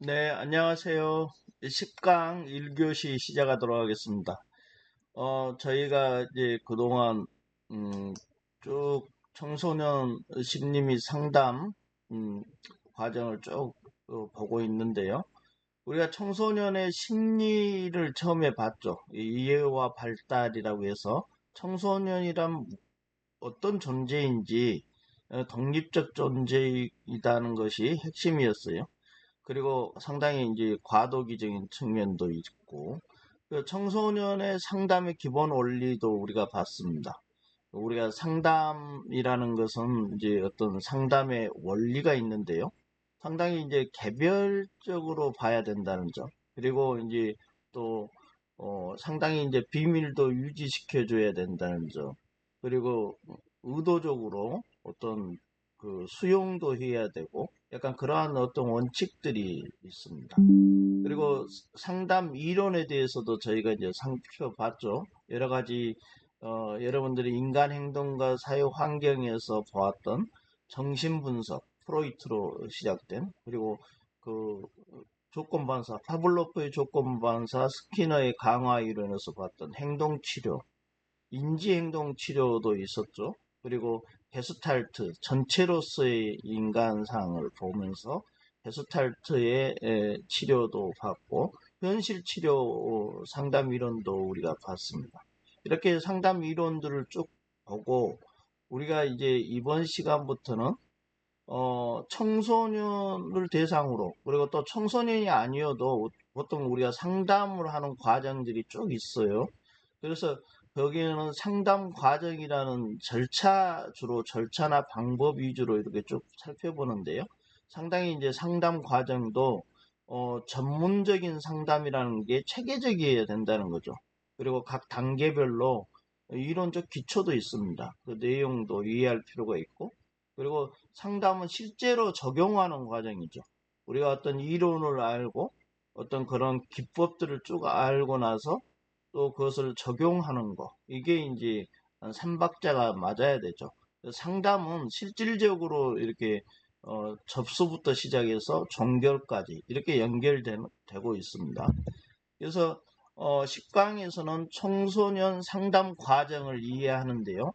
네, 안녕하세요. 10강 1교시 시작하도록 하겠습니다. 저희가 이제 그동안, 음, 쭉 청소년 심리 및 상담, 음, 과정을 쭉 보고 있는데요. 우리가 청소년의 심리를 처음에 봤죠. 이해와 발달이라고 해서 청소년이란 어떤 존재인지, 독립적 존재이다는 것이 핵심이었어요. 그리고 상당히 이제 과도기적인 측면도 있고, 그 청소년의 상담의 기본 원리도 우리가 봤습니다. 우리가 상담이라는 것은 이제 어떤 상담의 원리가 있는데요. 상당히 이제 개별적으로 봐야 된다는 점. 그리고 이제 또, 상당히 이제 비밀도 유지시켜 줘야 된다는 점. 그리고 의도적으로 어떤 그 수용도 해야 되고, 약간 그러한 어떤 원칙들이 있습니다. 그리고 상담 이론에 대해서도 저희가 이제 살펴봤죠. 여러 가지 여러분들이 인간 행동과 사회 환경에서 보았던 정신 분석, 프로이트로 시작된, 그리고 그 조건 반사, 파블로프의 조건 반사, 스키너의 강화 이론에서 봤던 행동 치료, 인지 행동 치료도 있었죠. 그리고 게스탈트 전체로서의 인간상을 보면서 게스탈트의 치료도 받고 현실 치료 상담 이론도 우리가 봤습니다. 이렇게 상담 이론들을 쭉 보고 우리가 이제 이번 시간부터는 청소년을 대상으로, 그리고 또 청소년이 아니어도 보통 우리가 상담을 하는 과정들이 쭉 있어요. 그래서 거기에는 상담 과정이라는 주로 절차나 방법 위주로 이렇게 쭉 살펴보는데요. 상당히 이제 상담 과정도 전문적인 상담이라는 게 체계적이어야 된다는 거죠. 그리고 각 단계별로 이론적 기초도 있습니다. 그 내용도 이해할 필요가 있고, 그리고 상담은 실제로 적용하는 과정이죠. 우리가 어떤 이론을 알고 어떤 그런 기법들을 쭉 알고 나서 또 그것을 적용하는 거. 이게 이제 삼박자가 맞아야 되죠. 상담은 실질적으로 이렇게 접수부터 시작해서 종결까지 이렇게 연결되고 있습니다. 그래서 10강에서는 청소년 상담 과정을 이해하는데요.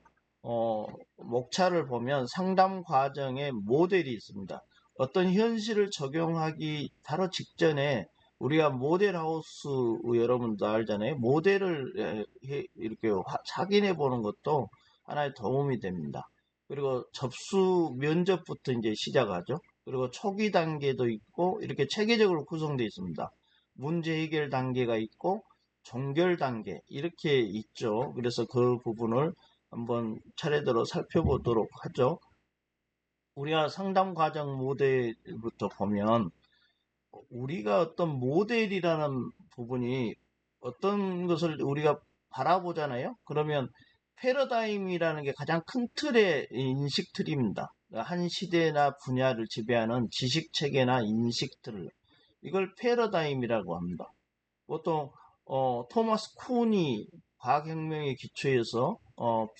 목차를 보면 상담 과정에 모델이 있습니다. 어떤 현실을 적용하기 바로 직전에 우리가 모델 하우스, 여러분도 알잖아요. 모델을 이렇게 확인해 보는 것도 하나의 도움이 됩니다. 그리고 접수 면접부터 이제 시작하죠. 그리고 초기 단계도 있고 이렇게 체계적으로 구성되어 있습니다. 문제 해결 단계가 있고 종결 단계 이렇게 있죠. 그래서 그 부분을 한번 차례대로 살펴보도록 하죠. 우리가 상담 과정 모델부터 보면 우리가 어떤 모델이라는 부분이 어떤 것을 우리가 바라보잖아요. 그러면 패러다임이라는 게 가장 큰 틀의 인식 틀입니다. 한 시대나 분야를 지배하는 지식 체계나 인식 틀, 이걸 패러다임이라고 합니다. 보통 토마스 쿤이 과학혁명의 기초에서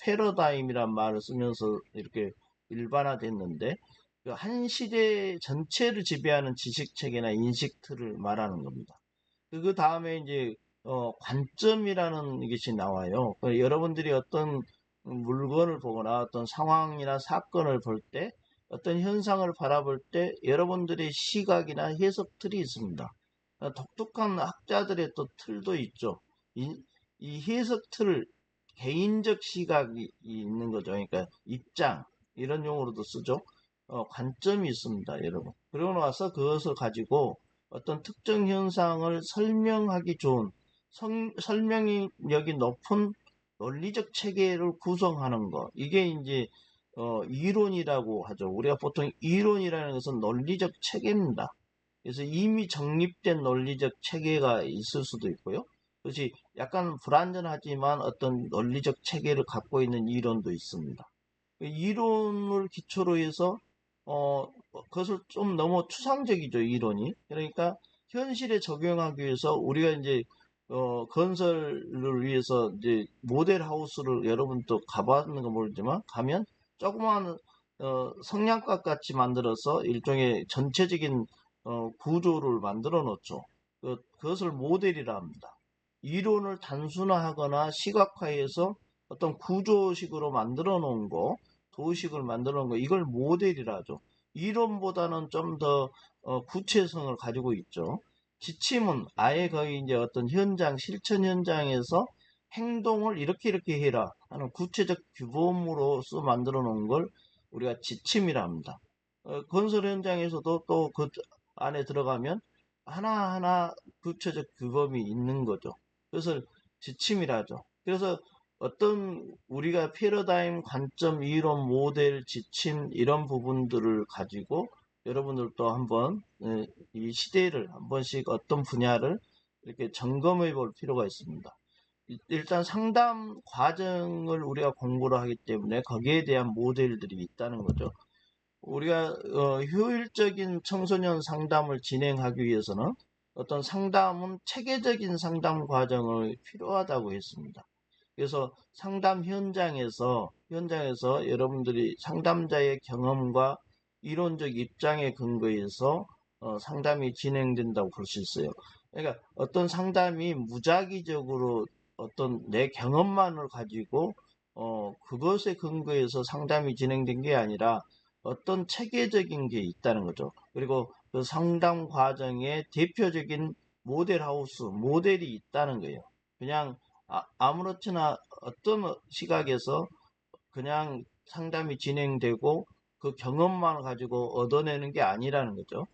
패러다임이란 말을 쓰면서 이렇게 일반화됐는데 그한 시대 전체를 지배하는 지식 체계나 인식 틀을 말하는 겁니다. 그 다음에 이제 관점이라는 것이 나와요. 여러분들이 어떤 물건을 보거나 어떤 상황이나 사건을 볼 때, 어떤 현상을 바라볼 때 여러분들의 시각이나 해석 틀이 있습니다. 독특한 학자들의 또 틀도 있죠. 이 해석 틀, 개인적 시각이 있는 거죠. 그러니까 입장, 이런 용어로도 쓰죠. 관점이 있습니다, 여러분. 그러고 나서 그것을 가지고 어떤 특정 현상을 설명하기 좋은 설명력이 높은 논리적 체계를 구성하는 것. 이게 이제 이론이라고 하죠. 우리가 보통 이론이라는 것은 논리적 체계입니다. 그래서 이미 정립된 논리적 체계가 있을 수도 있고요. 그것이 약간 불완전하지만 어떤 논리적 체계를 갖고 있는 이론도 있습니다. 이론을 기초로 해서 그것을 좀 너무 추상적이죠, 이론이. 그러니까 현실에 적용하기 위해서 우리가 이제 건설을 위해서 이제 모델 하우스를 여러분도 가봤는 거 모르지만 가면 조그마한 성냥갑 같이 만들어서 일종의 전체적인 구조를 만들어 놓죠. 그것을 모델이라 합니다. 이론을 단순화하거나 시각화해서 어떤 구조식으로 만들어 놓은 거, 도식을 만들어 놓은 거, 이걸 모델이라 하죠. 이론보다는 좀 더 구체성을 가지고 있죠. 지침은 아예 거의 이제 어떤 현장, 실천 현장에서 행동을 이렇게 해라 하는 구체적 규범으로서 만들어 놓은 걸 우리가 지침이라 합니다. 건설 현장에서도 또 그 안에 들어가면 하나하나 구체적 규범이 있는 거죠. 그것을 지침이라 하죠. 그래서 어떤 우리가 패러다임, 관점, 이론, 모델, 지침 이런 부분들을 가지고 여러분들도 한번 이 시대를 한 번씩 어떤 분야를 이렇게 점검해 볼 필요가 있습니다. 일단 상담 과정을 우리가 공부를 하기 때문에 거기에 대한 모델들이 있다는 거죠. 우리가 효율적인 청소년 상담을 진행하기 위해서는 어떤 상담은 체계적인 상담 과정이 필요하다고 했습니다. 그래서 상담 현장에서 여러분들이 상담자의 경험과 이론적 입장에 근거해서 상담이 진행된다고 볼 수 있어요. 그러니까 어떤 상담이 무작위적으로 어떤 내 경험만을 가지고 그것에 근거해서 상담이 진행된 게 아니라 어떤 체계적인 게 있다는 거죠. 그리고 그 상담 과정에 대표적인 모델이 있다는 거예요. 그냥 아무렇지나 어떤 시각에서 그냥 상담이 진행되고 그 경험만 가지고 얻어내는 게 아니라는 거죠.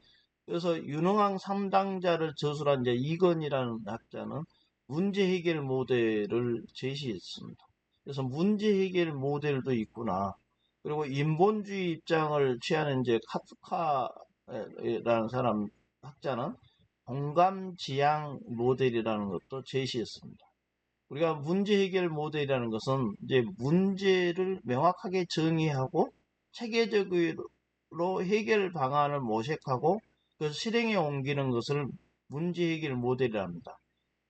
그래서 유능한 상담자를 저술한 이제 이건이라는 학자는 문제 해결 모델을 제시했습니다. 그래서 문제 해결 모델도 있구나. 그리고 인본주의 입장을 취하는 이제 카프카라는 사람 학자는 공감 지향 모델이라는 것도 제시했습니다. 우리가 문제 해결 모델이라는 것은 이제 문제를 명확하게 정의하고 체계적으로 해결 방안을 모색하고 그 실행에 옮기는 것을 문제 해결 모델이라 합니다.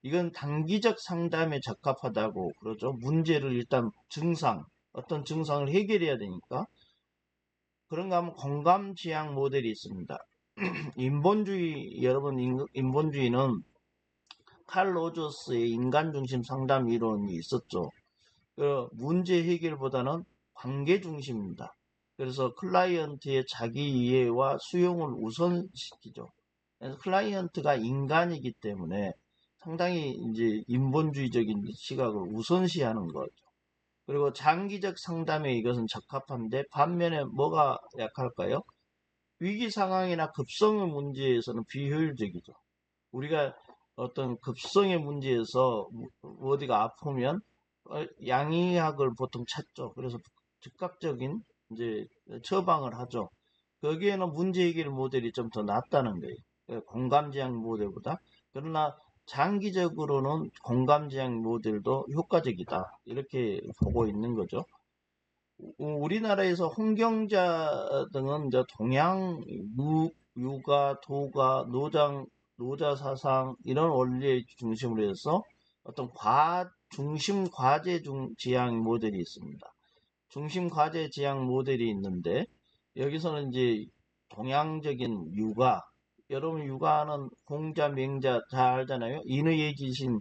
이건 단기적 상담에 적합하다고 그러죠. 문제를 일단 어떤 증상을 해결해야 되니까. 그런가 하면 공감 지향 모델이 있습니다. 인본주의는 칼 로저스의 인간 중심 상담 이론이 있었죠. 그 문제 해결보다는 관계 중심입니다. 그래서 클라이언트의 자기 이해와 수용을 우선시키죠. 그래서 클라이언트가 인간이기 때문에 상당히 이제 인본주의적인 시각을 우선시하는 거죠. 그리고 장기적 상담에 이것은 적합한데 반면에 뭐가 약할까요? 위기 상황이나 급성의 문제에서는 비효율적이죠. 우리가 어떤 급성의 문제에서 어디가 아프면 양의학을 보통 찾죠. 그래서 즉각적인 이제 처방을 하죠. 거기에는 문제 해결 모델이 좀 더 낫다는 거예요. 공감지향 모델보다. 그러나 장기적으로는 공감지향 모델도 효과적이다. 이렇게 보고 있는 거죠. 우리나라에서 홍경자 등은 이제 동양 유가, 도가, 노자 사상 이런 원리의 중심으로 해서 어떤 중심 과제 지향 모델이 있습니다. 중심 과제 지향 모델이 있는데 여기서는 이제 동양적인 유가, 여러분 유가는 공자, 맹자 잘 알잖아요. 인의의 지신,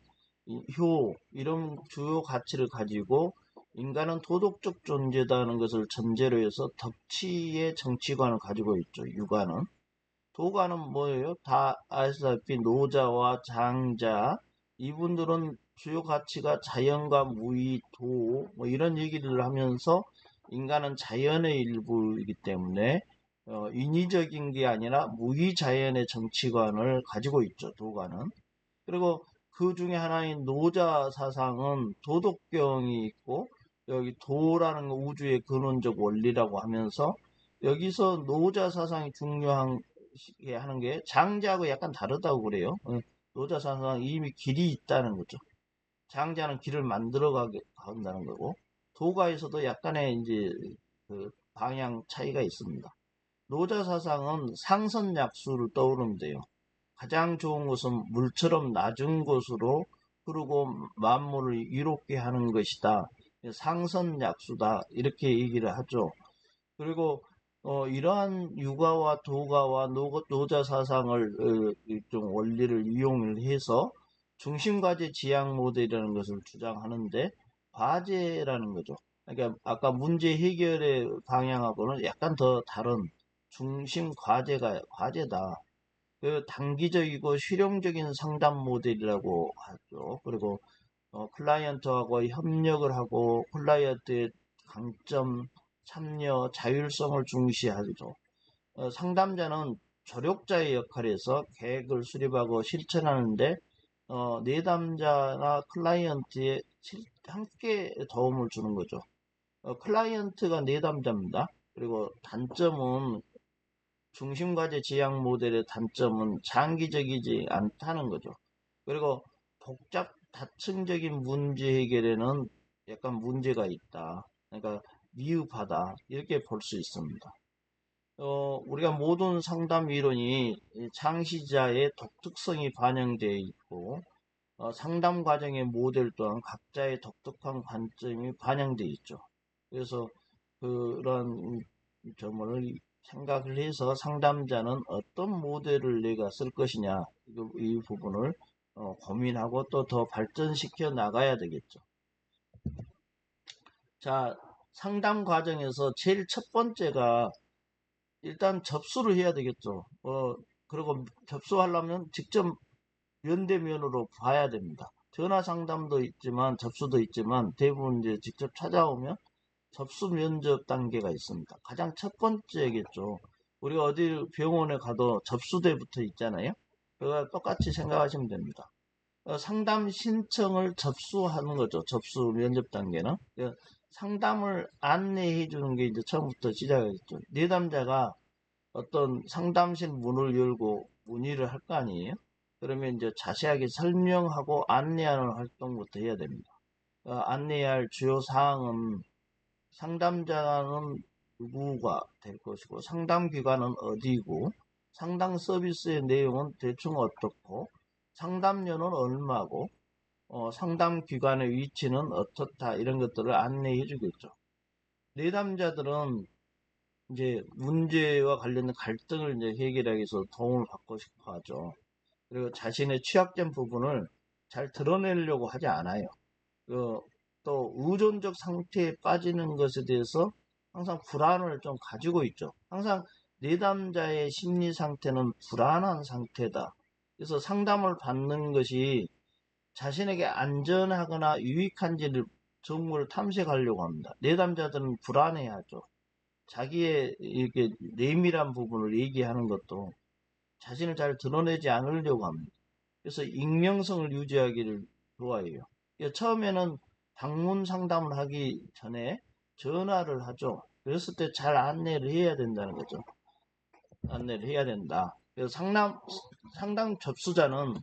효 이런 주요 가치를 가지고 인간은 도덕적 존재다는 것을 전제로 해서 덕치의 정치관을 가지고 있죠. 유가는. 도가는 뭐예요? 다 아시다시피 노자와 장자 이분들은 주요 가치가 자연과 무의, 뭐 이런 얘기를 하면서 인간은 자연의 일부이기 때문에 인위적인 게 아니라 무의자연의 정치관을 가지고 있죠. 도가는. 그리고 그 중에 하나인 노자 사상은 도덕경이 있고 여기 도라는 거 우주의 근원적 원리라고 하면서 여기서 노자 사상이 중요한 게 하는 게 장자하고 약간 다르다고 그래요. 노자 사상은 이미 길이 있다는 거죠. 장자는 길을 만들어 가게 한다는 거고 도가에서도 약간의 이제 그 방향 차이가 있습니다. 노자 사상은 상선약수를 떠오르면 돼요. 가장 좋은 것은 물처럼 낮은 곳으로 흐르고 만물을 이롭게 하는 것이다. 상선약수다. 이렇게 얘기를 하죠. 그리고 이러한 육아와 도가와 노자 사상을 좀 원리를 이용을 해서 중심과제 지향 모델이라는 것을 주장하는데 과제라는 거죠. 그러니까 아까 문제 해결의 방향하고는 약간 더 다른 중심 과제다. 그 단기적이고 실용적인 상담 모델이라고 하죠. 그리고 클라이언트하고 협력을 하고 클라이언트의 강점, 참여, 자율성을 중시하죠. 상담자는 조력자의 역할에서 계획을 수립하고 실천하는데 내담자나 클라이언트에 함께 도움을 주는 거죠. 클라이언트가 내담자입니다. 그리고 단점은 중심과제 지향 모델의 단점은 장기적이지 않다는 거죠. 그리고 복잡 다층적인 문제 해결에는 약간 문제가 있다. 그러니까 미흡하다. 이렇게 볼 수 있습니다. 우리가 모든 상담 이론이 창시자의 독특성이 반영되어 있고 상담 과정의 모델 또한 각자의 독특한 관점이 반영되어 있죠. 그래서 그런 점을 생각을 해서 상담자는 어떤 모델을 내가 쓸 것이냐 이 부분을 고민하고 또 더 발전시켜 나가야 되겠죠. 자, 상담 과정에서 제일 첫 번째가 일단 접수를 해야 되겠죠. 그리고 접수하려면 직접 면대면으로 봐야 됩니다. 전화 상담도 있지만 접수도 있지만 대부분 이제 직접 찾아오면 접수 면접 단계가 있습니다. 가장 첫 번째겠죠. 우리가 어디 병원에 가도 접수대부터 있잖아요. 그거 똑같이 생각하시면 됩니다. 상담 신청을 접수하는 거죠. 접수 면접 단계는. 상담을 안내해 주는 게 이제 처음부터 시작이겠죠. 내담자가 어떤 상담실 문을 열고 문의를 할 거 아니에요? 그러면 이제 자세하게 설명하고 안내하는 활동부터 해야 됩니다. 안내해야 할 주요 사항은 상담자는 누구가 될 것이고 상담 기관은 어디고 상담 서비스의 내용은 대충 어떻고 상담료는 얼마고 상담 기관의 위치는 어떻다 이런 것들을 안내해 주겠죠. 내담자들은 이제 문제와 관련된 갈등을 이제 해결하기 위해서 도움을 받고 싶어 하죠. 그리고 자신의 취약된 부분을 잘 드러내려고 하지 않아요. 또 의존적 상태에 빠지는 것에 대해서 항상 불안을 좀 가지고 있죠. 항상 내담자의 심리 상태는 불안한 상태다. 그래서 상담을 받는 것이 자신에게 안전하거나 유익한지를 정보를 탐색하려고 합니다. 내담자들은 불안해하죠. 자기의 이렇게 내밀한 부분을 얘기하는 것도 자신을 잘 드러내지 않으려고 합니다. 그래서 익명성을 유지하기를 좋아해요. 처음에는 방문 상담을 하기 전에 전화를 하죠. 그랬을 때 잘 안내를 해야 된다는 거죠. 안내를 해야 된다. 그래서 상담 접수자는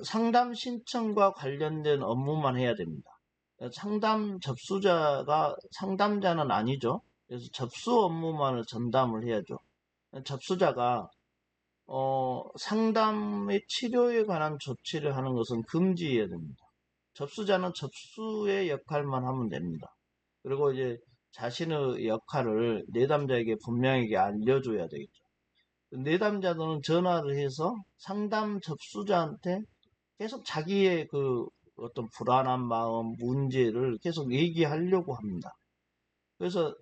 상담 신청과 관련된 업무만 해야 됩니다. 상담 접수자가 상담자는 아니죠. 그래서 접수 업무만을 전담을 해야죠. 접수자가 상담의 치료에 관한 조치를 하는 것은 금지해야 됩니다. 접수자는 접수의 역할만 하면 됩니다. 그리고 이제 자신의 역할을 내담자에게 분명하게 알려줘야 되겠죠. 내담자들은 전화를 해서 상담 접수자한테 계속 자기의 그 어떤 불안한 마음, 문제를 계속 얘기하려고 합니다. 그래서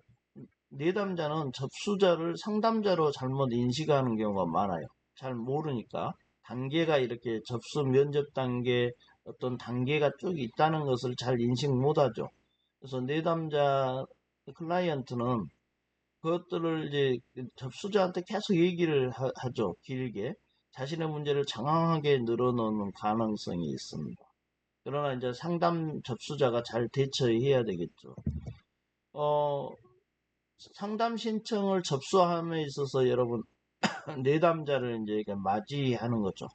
내담자는 접수자를 상담자로 잘못 인식하는 경우가 많아요. 잘 모르니까. 단계가 이렇게 접수 면접 단계, 어떤 단계가 쭉 있다는 것을 잘 인식 못하죠. 그래서 내담자 클라이언트는 그것들을 이제 접수자한테 계속 얘기를 하죠. 길게. 자신의 문제를 장황하게 늘어놓는 가능성이 있습니다. 그러나 이제 상담 접수자가 잘 대처해야 되겠죠. 상담 신청을 접수함에 있어서 여러분 내담자를 이제 맞이하는 거죠.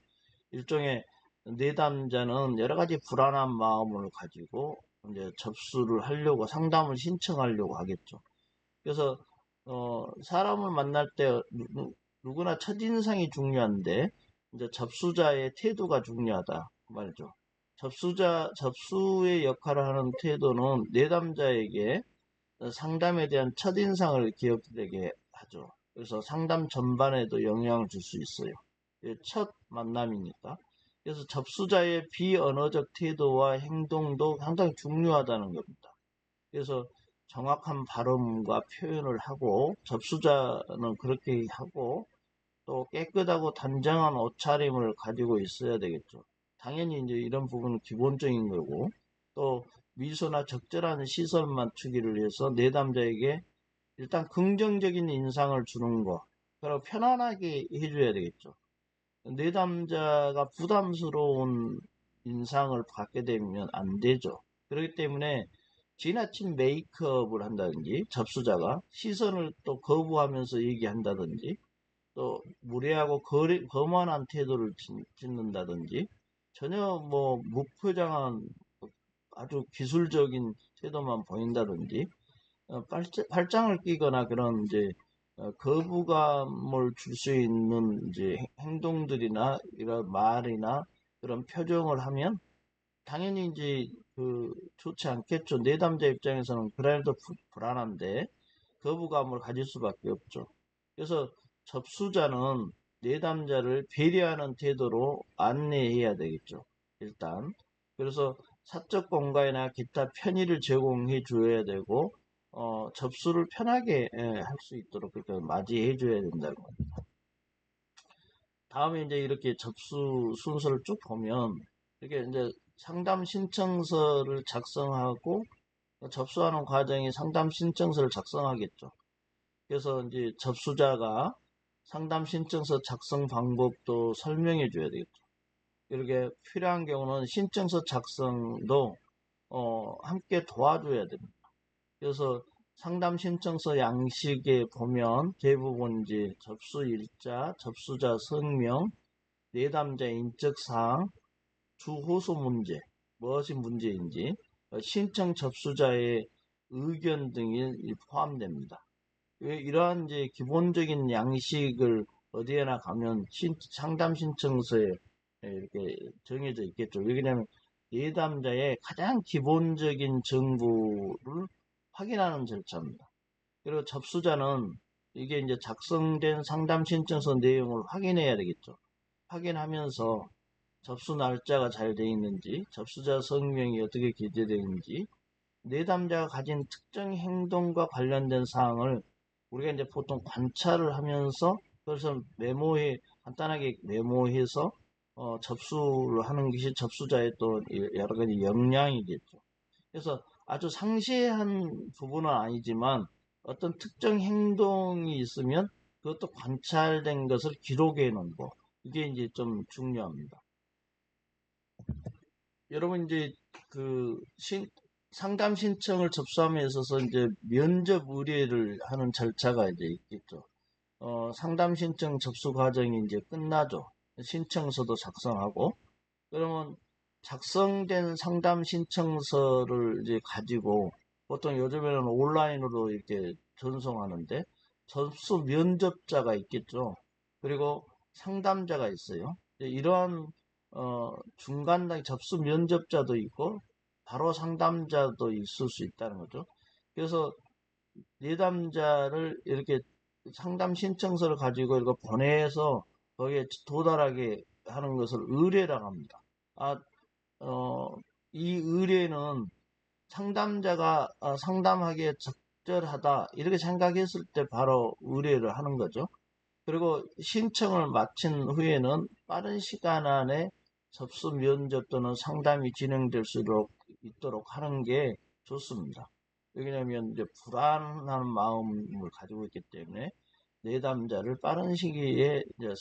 일종의 내담자는 여러 가지 불안한 마음을 가지고 이제 접수를 하려고 상담을 신청하려고 하겠죠. 그래서 사람을 만날 때 누구나 첫인상이 중요한데 이제 접수자의 태도가 중요하다 말이죠. 접수의 역할을 하는 태도는 내담자에게 상담에 대한 첫인상을 기억되게 하죠. 그래서 상담 전반에도 영향을 줄 수 있어요. 첫 만남이니까. 그래서 접수자의 비언어적 태도와 행동도 상당히 중요하다는 겁니다. 그래서 정확한 발음과 표현을 하고, 접수자는 그렇게 하고, 또 깨끗하고 단정한 옷차림을 가지고 있어야 되겠죠. 당연히 이제 이런 부분은 기본적인 거고, 또 미소나 적절한 시선 맞추기를 위해서 내담자에게 일단 긍정적인 인상을 주는 거, 그리고 편안하게 해줘야 되겠죠. 내담자가 부담스러운 인상을 받게 되면 안 되죠. 그렇기 때문에 지나친 메이크업을 한다든지, 접수자가 시선을 또 거부하면서 얘기한다든지, 또 무례하고 거만한 태도를 짓는다든지, 전혀 뭐 무표정한 아주 기술적인 태도만 보인다든지, 팔짱을 끼거나 그런 이제 거부감을 줄 수 있는 이제 행동들이나 이런 말이나 그런 표정을 하면 당연히 이제 좋지 않겠죠. 내담자 입장에서는 그래도 불안한데 거부감을 가질 수밖에 없죠. 그래서 접수자는 내담자를 배려하는 태도로 안내해야 되겠죠. 일단. 그래서 사적 공간이나 기타 편의를 제공해 줘야 되고, 접수를 편하게 할 수 있도록 그렇게 맞이해 줘야 된다는 겁니다. 다음에 이제 이렇게 접수 순서를 쭉 보면, 이렇게 이제 상담 신청서를 작성하고, 접수하는 과정이 상담 신청서를 작성하겠죠. 그래서 이제 접수자가 상담 신청서 작성 방법도 설명해 줘야 되겠죠. 이렇게 필요한 경우는 신청서 작성도 함께 도와줘야 됩니다. 그래서 상담 신청서 양식에 보면 대부분 이제 접수 일자, 접수자 성명, 내담자 인적사항, 주호소 문제, 무엇이 문제인지, 신청 접수자의 의견 등이 포함됩니다. 이러한 이제 기본적인 양식을 어디에나 가면 상담 신청서에 이렇게 정해져 있겠죠. 왜냐하면 예담자의 가장 기본적인 정보를 확인하는 절차입니다. 그리고 접수자는 이게 이제 작성된 상담 신청서 내용을 확인해야 되겠죠. 확인하면서 접수 날짜가 잘 되어 있는지, 접수자 성명이 어떻게 기재되어 있는지, 내담자가 가진 특정 행동과 관련된 사항을 우리가 이제 보통 관찰을 하면서 그것을 간단하게 메모해서 접수를 하는 것이 접수자의 또 여러 가지 역량이겠죠. 그래서 아주 상세한 부분은 아니지만 어떤 특정 행동이 있으면 그것도 관찰된 것을 기록해 놓은 거. 이게 이제 좀 중요합니다. 여러분 이제 그 상담 신청을 접수함에 있어서 이제 면접 의뢰를 하는 절차가 이제 있겠죠. 상담 신청 접수 과정이 이제 끝나죠. 신청서도 작성하고, 그러면 작성된 상담 신청서를 이제 가지고 보통 요즘에는 온라인으로 이렇게 전송하는데 접수 면접자가 있겠죠. 그리고 상담자가 있어요. 이러한 중간 단계 접수 면접자도 있고 바로 상담자도 있을 수 있다는 거죠. 그래서 내담자를 이렇게 상담 신청서를 가지고 이거 보내서 거기에 도달하게 하는 것을 의뢰라고 합니다. 이 의뢰는 상담자가 상담하기에 적절하다 이렇게 생각했을 때 바로 의뢰를 하는 거죠. 그리고 신청을 마친 후에는 빠른 시간 안에 접수 면접 또는 상담이 진행될 수 있도록 하는 게 좋습니다. 왜냐하면 이제 불안한 마음을 가지고 있기 때문에 내담자를 빠른 시기에 이제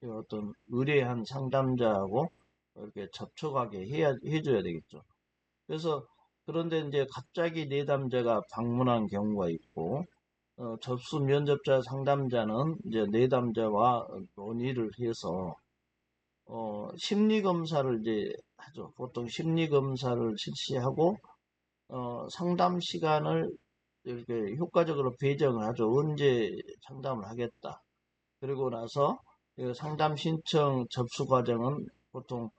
어떤 의뢰한 상담자하고 이렇게 접촉하게 해줘야 되겠죠. 그래서 그런데 이제 갑자기 내담자가 방문한 경우가 있고, 접수 면접자 상담자는 이제 내담자와 논의를 해서 심리 검사를 이제 하죠. 보통 심리 검사를 실시하고 상담 시간을 이렇게 효과적으로 배정을 하죠. 언제 상담을 하겠다. 그리고 나서 상담 신청 접수 과정은 보통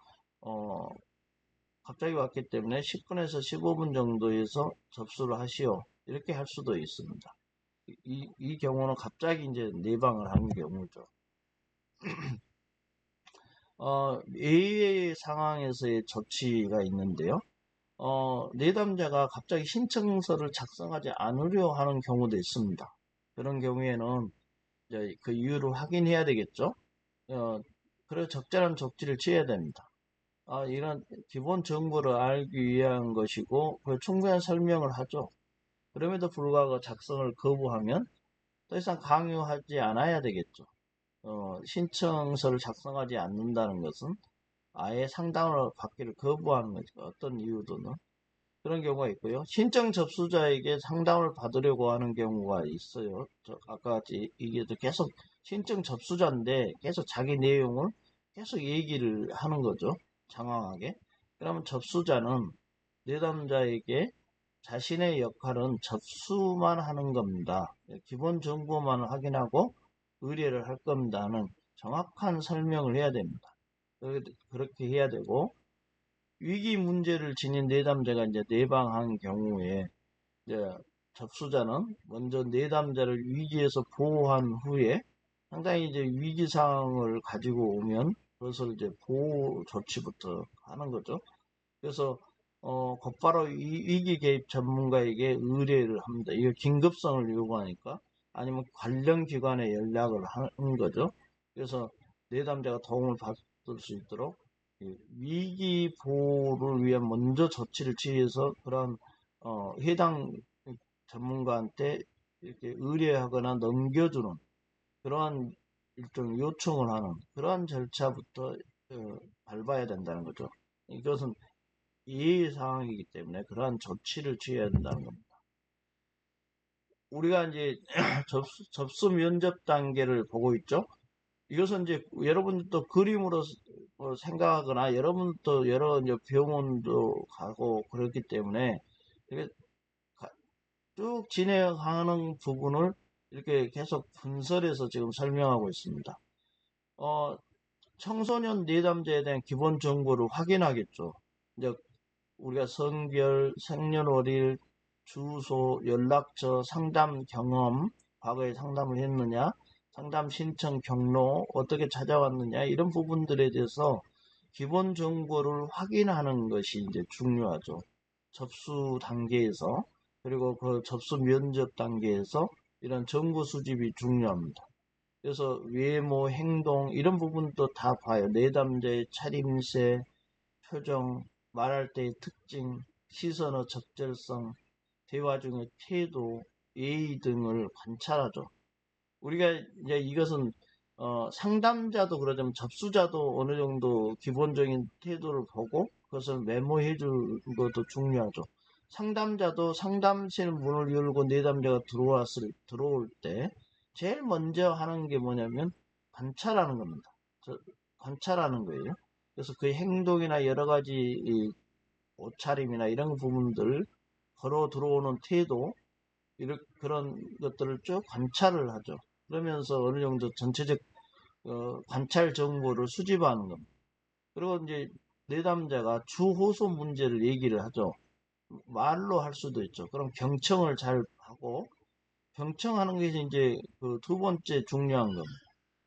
갑자기 왔기 때문에 10분에서 15분 정도에서 접수를 하시오. 이렇게 할 수도 있습니다. 이 경우는 갑자기 이제 내방을 하는 경우죠. 예외의 상황에서의 조치가 있는데요. 내담자가 갑자기 신청서를 작성하지 않으려 하는 경우도 있습니다. 그런 경우에는 이제 그 이유를 확인해야 되겠죠. 그래서 적절한 조치를 취해야 됩니다. 이런 기본 정보를 알기 위한 것이고, 그 충분한 설명을 하죠. 그럼에도 불구하고 작성을 거부하면 더 이상 강요하지 않아야 되겠죠. 신청서를 작성하지 않는다는 것은 아예 상담을 받기를 거부하는 거죠. 어떤 이유도는. 그런 경우가 있고요. 신청 접수자에게 상담을 받으려고 하는 경우가 있어요. 아까 같이 이게 계속 신청 접수자인데 계속 자기 내용을 계속 얘기를 하는 거죠. 장황하게. 그러면 접수자는 내담자에게 자신의 역할은 접수만 하는 겁니다. 기본 정보만 확인하고 의뢰를 할 겁니다 하는 정확한 설명을 해야 됩니다. 그렇게 해야 되고, 위기 문제를 지닌 내담자가 이제 내방한 경우에 이제 접수자는 먼저 내담자를 위기에서 보호한 후에 상당히 이제 위기 상황을 가지고 오면 그것을 이제 보호 조치부터 하는 거죠. 그래서 곧바로 위기 개입 전문가에게 의뢰를 합니다. 이거 긴급성을 요구하니까 아니면 관련 기관에 연락을 하는 거죠. 그래서 내담자가 도움을 받을 수 있도록 위기 보호를 위한 먼저 조치를 취해서 그런 해당 전문가한테 이렇게 의뢰하거나 넘겨주는 그러한 일종 요청을 하는 그러한 절차부터 밟아야 된다는 거죠. 이것은 예의 상황이기 때문에 그러한 조치를 취해야 된다는 겁니다. 우리가 이제 접수 면접 단계를 보고 있죠. 이것은 이제 여러분들도 그림으로 생각하거나 여러분도 여러 이제 병원도 가고 그렇기 때문에 이렇게 쭉 진행하는 부분을 이렇게 계속 분설해서 지금 설명하고 있습니다. 청소년 내담자에 대한 기본 정보를 확인하겠죠. 이제 우리가 성별, 생년월일, 주소, 연락처, 상담 경험, 과거에 상담을 했느냐, 상담 신청 경로, 어떻게 찾아왔느냐, 이런 부분들에 대해서 기본 정보를 확인하는 것이 이제 중요하죠. 접수 단계에서, 그리고 그 접수 면접 단계에서 이런 정보 수집이 중요합니다. 그래서 외모, 행동, 이런 부분도 다 봐요. 내담자의 차림새, 표정, 말할 때의 특징, 시선의 적절성, 대화 중의 태도, 예의 등을 관찰하죠. 우리가 이제 이것은 상담자도 그러자면 접수자도 어느 정도 기본적인 태도를 보고 그것을 메모해 주는 것도 중요하죠. 상담자도 상담실 문을 열고 내담자가 들어올 때 제일 먼저 하는 게 뭐냐면 관찰하는 겁니다. 관찰하는 거예요. 그래서 그 행동이나 여러 가지 옷차림이나 이런 부분들, 걸어 들어오는 태도, 그런 것들을 쭉 관찰을 하죠. 그러면서 어느 정도 전체적 관찰 정보를 수집하는 겁니다. 그리고 이제 내담자가 주호소 문제를 얘기를 하죠. 말로 할 수도 있죠. 그럼 경청을 잘 하고 경청하는 게 이제 그 두 번째 중요한 겁니다.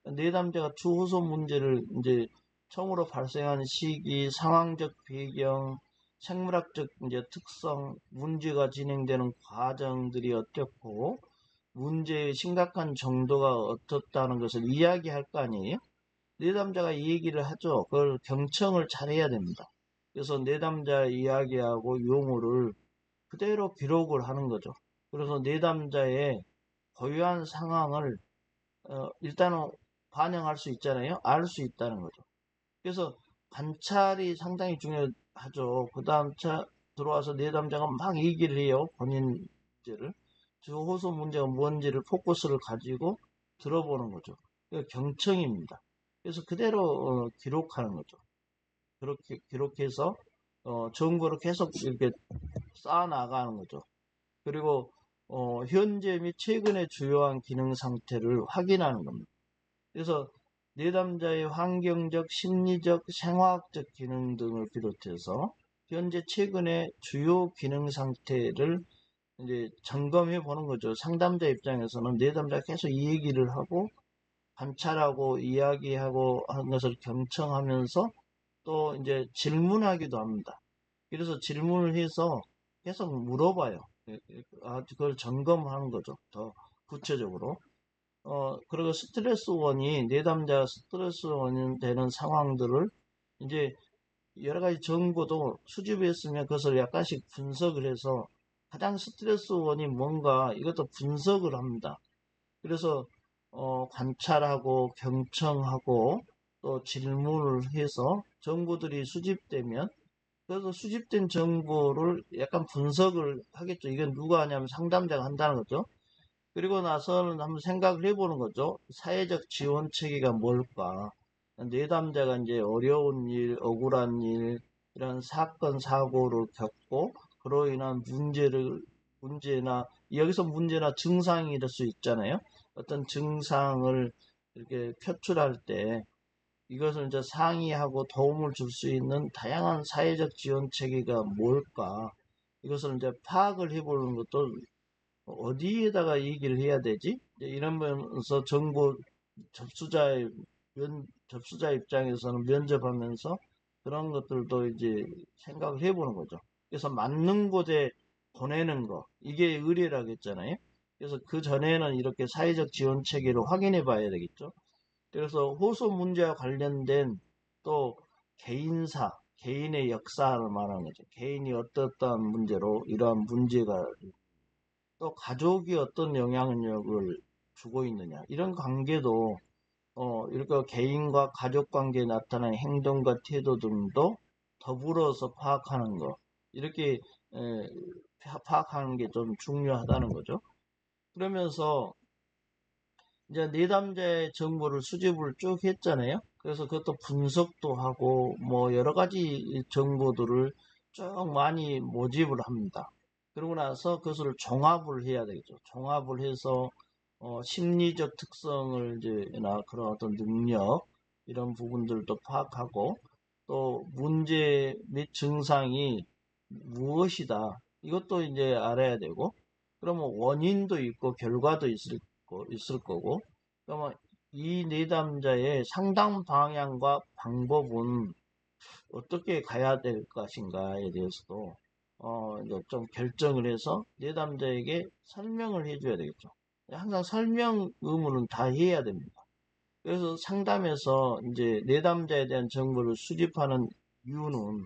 내담자가 주호소 문제를 이제 처음으로 발생한 시기, 상황적 배경, 생물학적 이제 특성, 문제가 진행되는 과정들이 어떻고 문제의 심각한 정도가 어떻다는 것을 이야기할 거 아니에요? 내담자가 이 얘기를 하죠. 그걸 경청을 잘해야 됩니다. 그래서 내담자 이야기하고 용어를 그대로 기록을 하는 거죠. 그래서 내담자의 고유한 상황을 일단은 반영할 수 있잖아요. 알 수 있다는 거죠. 그래서 관찰이 상당히 중요하죠. 그 다음 들어와서 내담자가 막 얘기를 해요. 본인 문제를. 저 호소 문제가 뭔지를 포커스를 가지고 들어보는 거죠. 경청입니다. 그래서 그대로 기록하는 거죠. 그렇게 기록해서 정보를 계속 이렇게 쌓아 나가는 거죠. 그리고 현재 및 최근의 주요한 기능 상태를 확인하는 겁니다. 그래서 내담자의 환경적, 심리적, 생화학적 기능 등을 비롯해서 현재 최근의 주요 기능 상태를 이제 점검해 보는 거죠. 상담자 입장에서는 내담자가 계속 이 얘기를 하고 관찰하고 이야기하고 하는 것을 경청하면서 또 이제 질문하기도 합니다. 그래서 질문을 해서 계속 물어봐요. 그걸 점검하는 거죠. 더 구체적으로. 그리고 스트레스 원인, 내담자 스트레스 원인 되는 상황들을 이제 여러 가지 정보도 수집했으면 그것을 약간씩 분석을 해서 가장 스트레스 원인 뭔가 이것도 분석을 합니다. 그래서 관찰하고 경청하고 또 질문을 해서 정보들이 수집되면 그래서 수집된 정보를 약간 분석을 하겠죠. 이건 누가 하냐면 상담자가 한다는 거죠. 그리고 나서는 한번 생각을 해보는 거죠. 사회적 지원 체계가 뭘까? 내담자가 이제 어려운 일, 억울한 일, 이런 사건, 사고를 겪고, 그로 인한 문제나, 여기서 문제나 증상이 될 수 있잖아요. 어떤 증상을 이렇게 표출할 때, 이것을 이제 상의하고 도움을 줄 수 있는 다양한 사회적 지원 체계가 뭘까? 이것을 이제 파악을 해보는 것도 어디에다가 얘기를 해야 되지? 이러면서 정보 접수자의 접수자 입장에서는 면접하면서 그런 것들도 이제 생각을 해보는 거죠. 그래서 맞는 곳에 보내는 거 이게 의뢰라고 했잖아요. 그래서 그 전에는 이렇게 사회적 지원 체계를 확인해 봐야 되겠죠. 그래서 호소 문제와 관련된 또 개인사, 개인의 역사를 말하는 거죠. 개인이 어떠한 문제로 이러한 문제가 또 가족이 어떤 영향력을 주고 있느냐 이런 관계도 이렇게 개인과 가족 관계에 나타나는 행동과 태도 등도 더불어서 파악하는 거 이렇게 파악하는 게 좀 중요하다는 거죠. 그러면서 이제 내담자의 정보를 수집을 쭉 했잖아요. 그래서 그것도 분석도 하고 뭐 여러 가지 정보들을 쭉 많이 모집을 합니다. 그러고 나서 그것을 종합을 해야 되겠죠. 종합을 해서 심리적 특성을 이제나 그런 어떤 능력 이런 부분들도 파악하고 또 문제 및 증상이 무엇이다. 이것도 이제 알아야 되고 그러면 원인도 있고 결과도 있을 거고 그러면 이 내담자의 상담 방향과 방법은 어떻게 가야 될 것인가에 대해서도 이제 좀 결정을 해서 내담자에게 설명을 해줘야 되겠죠. 항상 설명 의무는 다 해야 됩니다. 그래서 상담에서 이제 내담자에 대한 정보를 수집하는 이유는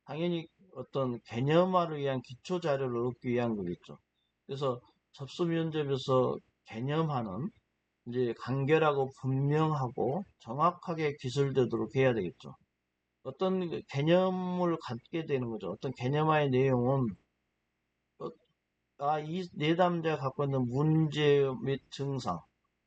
당연히 어떤 개념화를 위한 기초 자료를 얻기 위한 거겠죠. 그래서 접수 면접에서 개념화는 이제 간결하고 분명하고 정확하게 기술되도록 해야 되겠죠. 어떤 개념을 갖게 되는 거죠. 어떤 개념화의 내용은 이 내담자가 갖고 있는 문제 및 증상,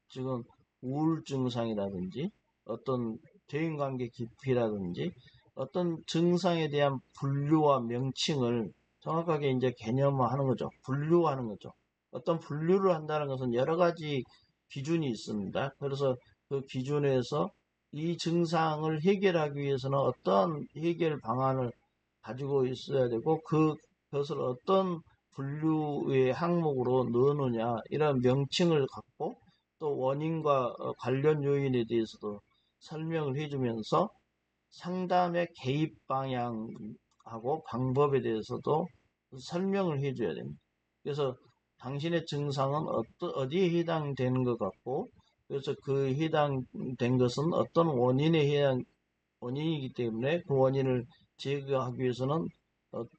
지금 우울 증상이라든지 어떤 대인관계 깊이라든지 어떤 증상에 대한 분류와 명칭을 정확하게 이제 개념화하는 거죠. 분류하는 거죠. 어떤 분류를 한다는 것은 여러 가지 기준이 있습니다. 그래서 그 기준에서 이 증상을 해결하기 위해서는 어떤 해결 방안을 가지고 있어야 되고 그것을 어떤 분류의 항목으로 넣느냐 이런 명칭을 갖고 또 원인과 관련 요인에 대해서도 설명을 해주면서 상담의 개입 방향하고 방법에 대해서도 설명을 해줘야 됩니다. 그래서 당신의 증상은 어디에 해당되는 것 같고 그래서 그 해당된 것은 어떤 원인이기 때문에 그 원인을 제거하기 위해서는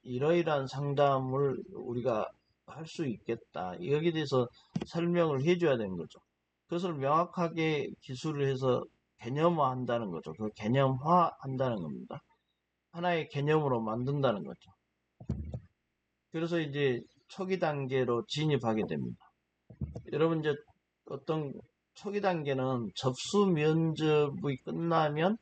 이러이러한 상담을 우리가 할 수 있겠다. 여기에 대해서 설명을 해줘야 되는 거죠. 그것을 명확하게 기술을 해서 개념화 한다는 거죠. 그 개념화 한다는 겁니다. 하나의 개념으로 만든다는 거죠. 그래서 이제 초기 단계로 진입하게 됩니다. 여러분 이제 어떤 초기 단계는 접수 면접이 끝나면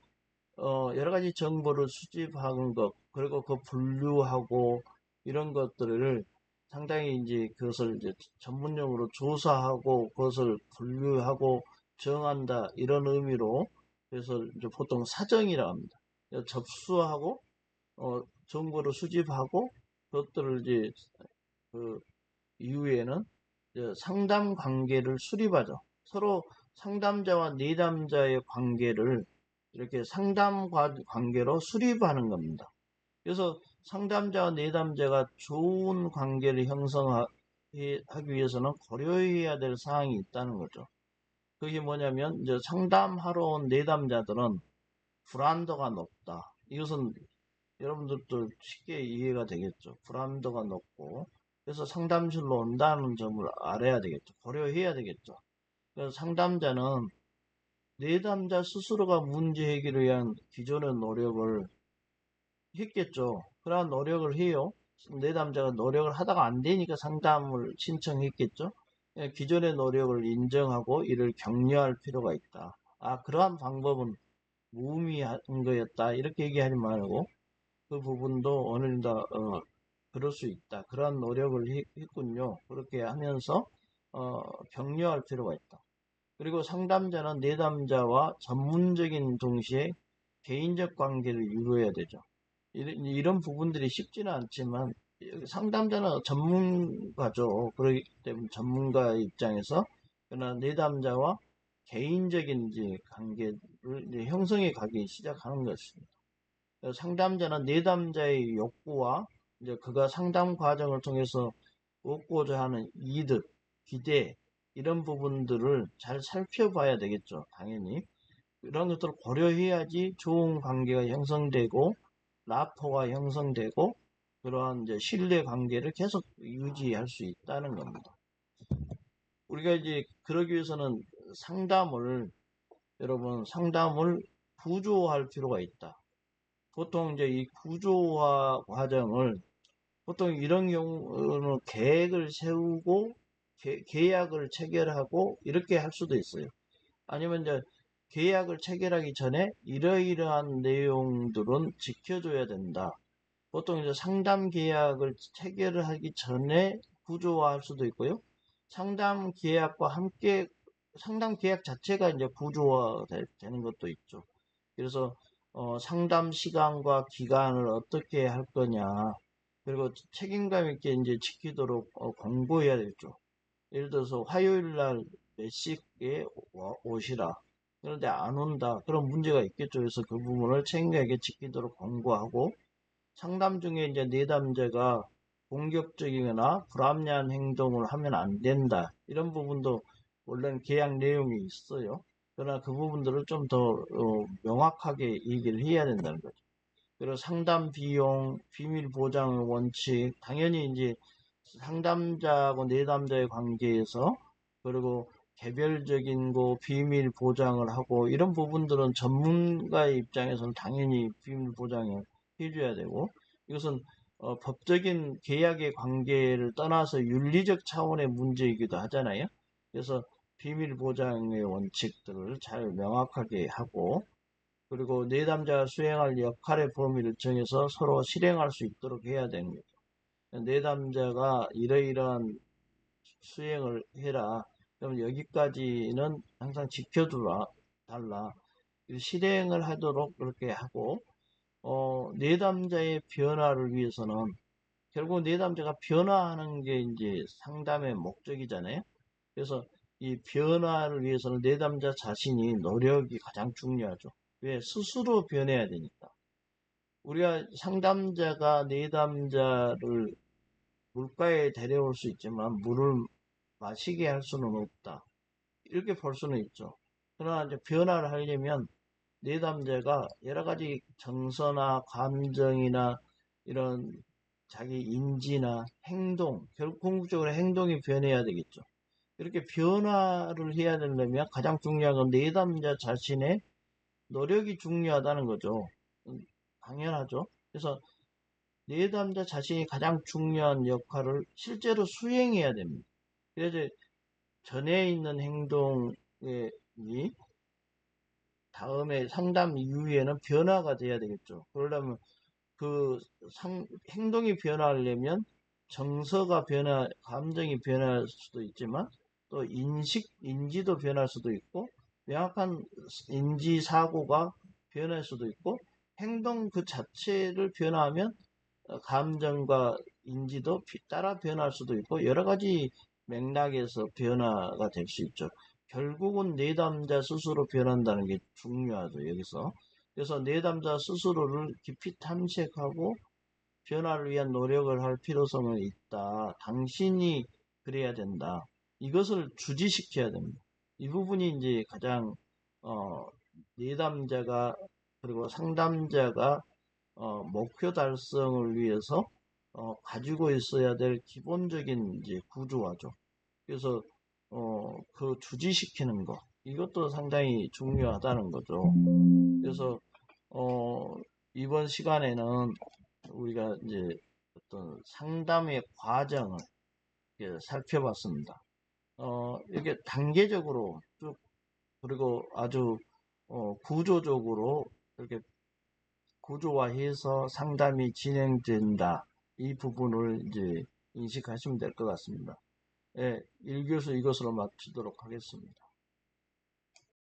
여러 가지 정보를 수집하는 것, 그리고 그 분류하고 이런 것들을 상당히 이제 그것을 이제 전문용어로 조사하고 그것을 분류하고 정한다 이런 의미로 그래서 이제 보통 사정이라고 합니다. 접수하고 정보를 수집하고 그것들을 이제 그 이후에는 상담 관계를 수립하죠. 서로 상담자와 내담자의 관계를 이렇게 상담 관계로 수립하는 겁니다. 그래서 상담자와 내담자가 좋은 관계를 형성하기 위해서는 고려해야 될 사항이 있다는 거죠. 그게 뭐냐면 이제 상담하러 온 내담자들은 불안도가 높다. 이것은 여러분들도 쉽게 이해가 되겠죠. 불안도가 높고 그래서 상담실로 온다는 점을 알아야 되겠죠. 고려해야 되겠죠. 그래서 상담자는 내담자 스스로가 문제 해결을 위한 기존의 노력을 했겠죠. 그러한 노력을 해요. 내담자가 노력을 하다가 안 되니까 상담을 신청했겠죠. 기존의 노력을 인정하고 이를 격려할 필요가 있다. 그러한 방법은 무의미한 거였다. 이렇게 얘기하지 말고 그 부분도 어느 정도 그럴 수 있다. 그러한 노력을 했군요. 그렇게 하면서 격려할 필요가 있다. 그리고 상담자는 내담자와 전문적인 동시에 개인적 관계를 유도해야 되죠. 이런 부분들이 쉽지는 않지만 상담자는 전문가죠. 그렇기 때문에 전문가의 입장에서 그러나 내담자와 개인적인 이제 관계를 이제 형성해 가기 시작하는 것입니다. 상담자는 내담자의 욕구와 이제 그가 상담 과정을 통해서 얻고자 하는 이득, 기대 이런 부분들을 잘 살펴봐야 되겠죠. 당연히 이런 것들을 고려해야지 좋은 관계가 형성되고 라포가 형성되고 그러한 이제 신뢰 관계를 계속 유지할 수 있다는 겁니다. 우리가 이제 그러기 위해서는 여러분 상담을 구조화할 필요가 있다. 보통 이제 이 구조화 과정을 보통 이런 경우는 계획을 세우고 계약을 체결하고 이렇게 할 수도 있어요. 아니면 이제 계약을 체결하기 전에 이러이러한 내용들은 지켜줘야 된다. 보통 이제 상담 계약을 체결을 하기 전에 구조화할 수도 있고요. 상담 계약과 함께 상담 계약 자체가 이제 구조화 되는 것도 있죠. 그래서 상담 시간과 기간을 어떻게 할 거냐, 그리고 책임감 있게 이제 지키도록 공고해야 되죠. 예를 들어서 화요일 날 몇 시에 오시라. 그런데 안 온다. 그런 문제가 있겠죠. 그래서 그 부분을 책임감 있게 지키도록 공고하고 상담 중에 이제 내담자가 공격적이거나 불합리한 행동을 하면 안 된다. 이런 부분도 원래는 계약 내용이 있어요. 그러나 그 부분들을 좀 더 명확하게 얘기를 해야 된다는 거죠. 그리고 상담 비용, 비밀 보장 원칙, 당연히 이제 상담자하고 내담자의 관계에서 그리고 개별적인 거 비밀 보장을 하고 이런 부분들은 전문가의 입장에서는 당연히 비밀 보장을 해줘야 되고 이것은 법적인 계약의 관계를 떠나서 윤리적 차원의 문제이기도 하잖아요. 그래서 비밀 보장의 원칙들을 잘 명확하게 하고 그리고 내담자가 수행할 역할의 범위를 정해서 서로 실행할 수 있도록 해야 되는 거죠. 내담자가 이러이러한 수행을 해라. 그럼 여기까지는 항상 지켜두라. 달라. 실행을 하도록 그렇게 하고 내담자의 변화를 위해서는 결국 내담자가 변화하는 게 이제 상담의 목적이잖아요. 그래서 이 변화를 위해서는 내담자 자신이 노력이 가장 중요하죠. 왜? 스스로 변해야 되니까. 우리가 상담자가 내담자를 물가에 데려올 수 있지만 물을 마시게 할 수는 없다. 이렇게 볼 수는 있죠. 그러나 이제 변화를 하려면 내담자가 여러 가지 정서나 감정이나 이런 자기 인지나 행동, 결국 궁극적으로 행동이 변해야 되겠죠. 이렇게 변화를 해야 되려면 가장 중요한 건 내담자 자신의 노력이 중요하다는 거죠. 당연하죠. 그래서 내담자 자신이 가장 중요한 역할을 실제로 수행해야 됩니다. 그래서 전에 있는 행동이 다음에 상담 이후에는 변화가 돼야 되겠죠. 그러려면 행동이 변화하려면 정서가 감정이 변할 수도 있지만 또 인지도 변할 수도 있고 명확한 인지 사고가 변할 수도 있고 행동 그 자체를 변화하면 감정과 인지도 따라 변할 수도 있고 여러 가지 맥락에서 변화가 될 수 있죠. 결국은 내담자 스스로 변한다는 게 중요하죠, 여기서. 그래서 내담자 스스로를 깊이 탐색하고 변화를 위한 노력을 할 필요성은 있다. 당신이 그래야 된다. 이것을 주지시켜야 됩니다. 이 부분이 이제 가장 내담자가 그리고 상담자가 목표 달성을 위해서 가지고 있어야 될 기본적인 이제 구조화죠. 그래서 그 주지시키는 것 이것도 상당히 중요하다는 거죠. 그래서 이번 시간에는 우리가 이제 어떤 상담의 과정을 살펴봤습니다. 이게 단계적으로 쭉 그리고 아주 구조적으로 이렇게 구조화해서 상담이 진행된다. 이 부분을 이제 인식하시면 될 것 같습니다. 예, 1교수 이것으로 마치도록 하겠습니다.